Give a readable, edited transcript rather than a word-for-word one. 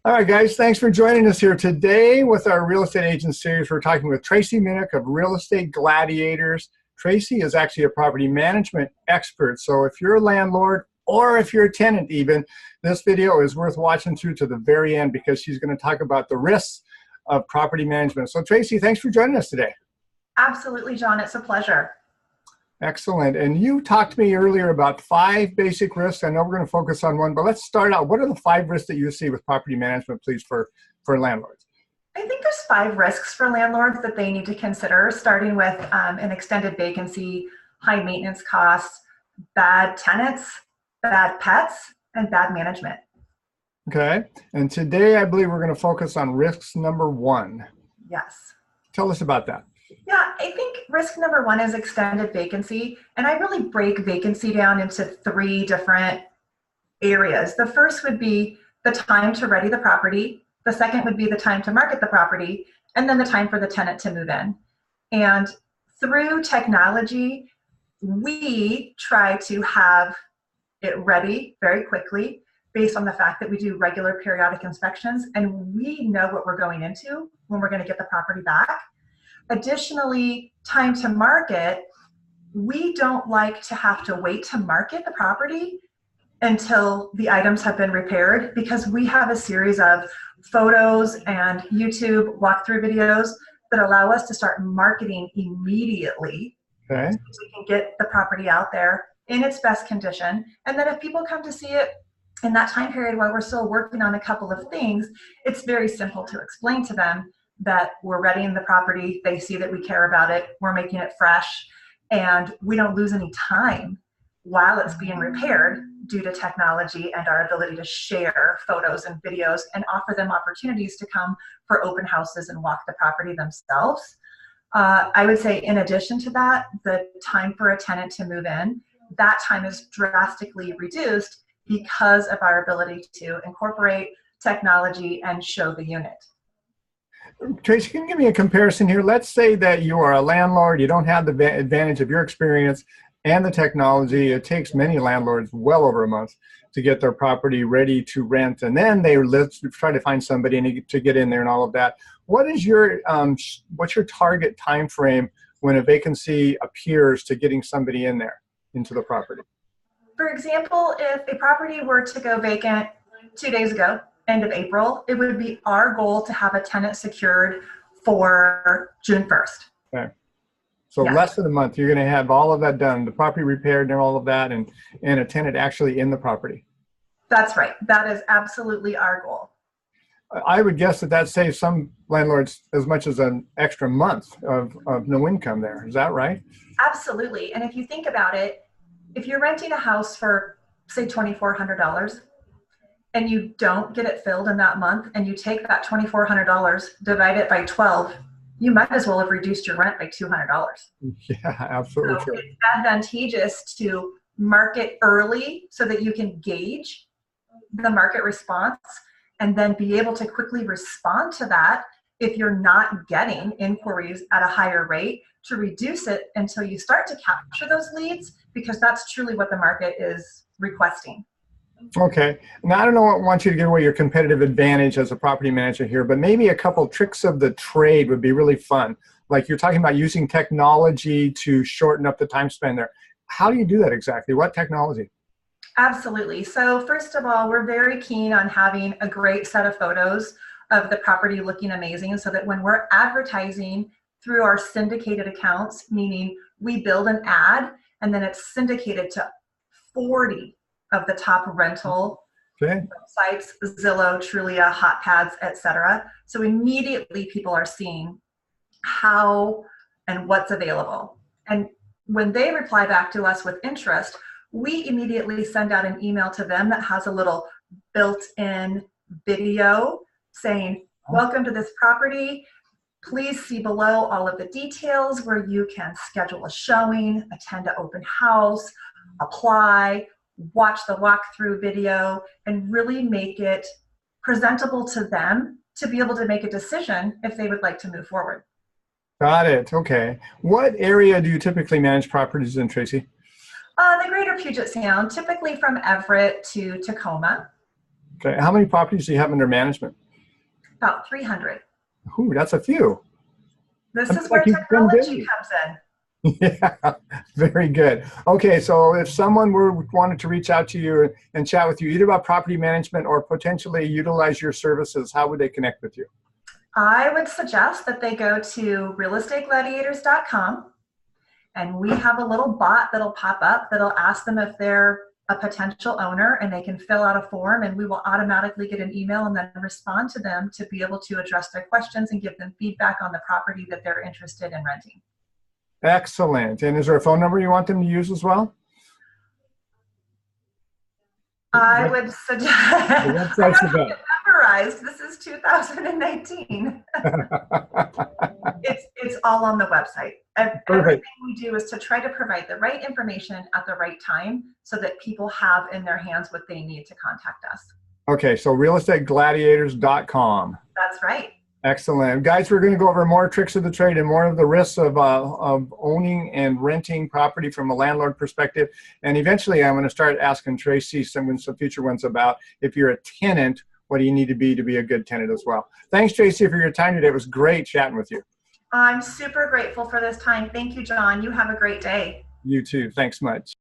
All right, guys, thanks for joining us here today with our real estate agent series. We're talking with Tracy Minick of Real Estate Gladiators. Tracy is actually a property management expert. So if you're a landlord or if you're a tenant even, this video is worth watching through to the very end because she's going to talk about the risks of property management. So Tracy, thanks for joining us today. Absolutely, John. It's a pleasure. Excellent. And you talked to me earlier about 5 basic risks. I know we're going to focus on one, but let's start out. What are the 5 risks that you see with property management, please, for landlords? I think there's 5 risks for landlords that they need to consider, starting with an extended vacancy, high maintenance costs, bad tenants, bad pets, and bad management. Okay. And today, I believe we're going to focus on risks number 1. Yes. Tell us about that. Yeah, I think risk number 1 is extended vacancy. And I really break vacancy down into 3 different areas. The first would be the time to ready the property. The second would be the time to market the property. And then the time for the tenant to move in. And through technology, we try to have it ready very quickly based on the fact that we do regular periodic inspections and we know what we're going into when we're going to get the property back. Additionally, time to market, we don't like to have to wait to market the property until the items have been repaired because we have a series of photos and YouTube walkthrough videos that allow us to start marketing immediately. Okay. So we can get the property out there in its best condition. And then if people come to see it in that time period while we're still working on a couple of things, it's very simple to explain to them that we're readying the property, they see that we care about it, we're making it fresh, and we don't lose any time while it's being repaired due to technology and our ability to share photos and videos and offer them opportunities to come for open houses and walk the property themselves. I would say in addition to that, the time for a tenant to move in, that time is drastically reduced because of our ability to incorporate technology and show the unit. Tracy, can you give me a comparison here? Let's say that you are a landlord, you don't have the advantage of your experience and the technology. It takes many landlords well over a month to get their property ready to rent, and then they try to find somebody to get in there and all of that. What is your what's your target time frame when a vacancy appears to getting somebody in there into the property? For example, if a property were to go vacant 2 days ago, end of April, it would be our goal to have a tenant secured for June 1st. Okay. So yeah. Less than a month, you're going to have all of that done, the property repaired and all of that, and a tenant actually in the property. That's right. That is absolutely our goal. I would guess that saves some landlords as much as an extra month of no income there. Is that right? Absolutely. And if you think about it, if you're renting a house for, say, $2,400, and you don't get it filled in that month, and you take that $2,400, divide it by 12, you might as well have reduced your rent by $200. Yeah, absolutely So true. it's advantageous to market early so that you can gauge the market response and then be able to quickly respond to that if you're not getting inquiries at a higher rate, to reduce it until you start to capture those leads, because that's truly what the market is requesting. Okay. Now, I don't want you to give away your competitive advantage as a property manager here, but maybe a couple tricks of the trade would be really fun. Like you're talking about using technology to shorten up the time spent there. How do you do that exactly? What technology? Absolutely. So first of all, we're very keen on having a great set of photos of the property looking amazing, so that when we're advertising through our syndicated accounts, meaning we build an ad and then it's syndicated to 40 of the top rental websites, Zillow, Trulia, HotPads, etc. So immediately people are seeing how and what's available. And when they reply back to us with interest, we immediately send out an email to them that has a little built-in video saying, welcome to this property. Please see below all of the details where you can schedule a showing, attend an open house, apply, watch the walkthrough video, and really make it presentable to them to be able to make a decision if they would like to move forward. Got it. Okay. What area do you typically manage properties in, Tracy? The greater Puget Sound, typically from Everett to Tacoma. Okay. How many properties do you have under management? About 300. Ooh, that's a few. This Sounds is where like you've been technology busy. comes in. Yeah, very good. Okay, so if someone wanted to reach out to you and chat with you, either about property management or potentially utilize your services, how would they connect with you? I would suggest that they go to realestategladiators.com, and we have a little bot that'll pop up that'll ask them if they're a potential owner, and they can fill out a form, and we will automatically get an email and then respond to them to be able to address their questions and give them feedback on the property that they're interested in renting. Excellent. And is there a phone number you want them to use as well? I would suggest, The I website's don't the have it memorized. This is 2019. best. It's all on the website. Everything Perfect. we do is to try to provide the right information at the right time so that people have in their hands what they need to contact us. Okay, so realestategladiators.com. That's right. Excellent. Guys, we're going to go over more tricks of the trade and more of the risks of owning and renting property from a landlord perspective. And eventually, I'm going to start asking Tracy some future ones about if you're a tenant, what do you need to be a good tenant as well. Thanks, Tracy, for your time today. It was great chatting with you. I'm super grateful for this time. Thank you, John. You have a great day. You too. Thanks much.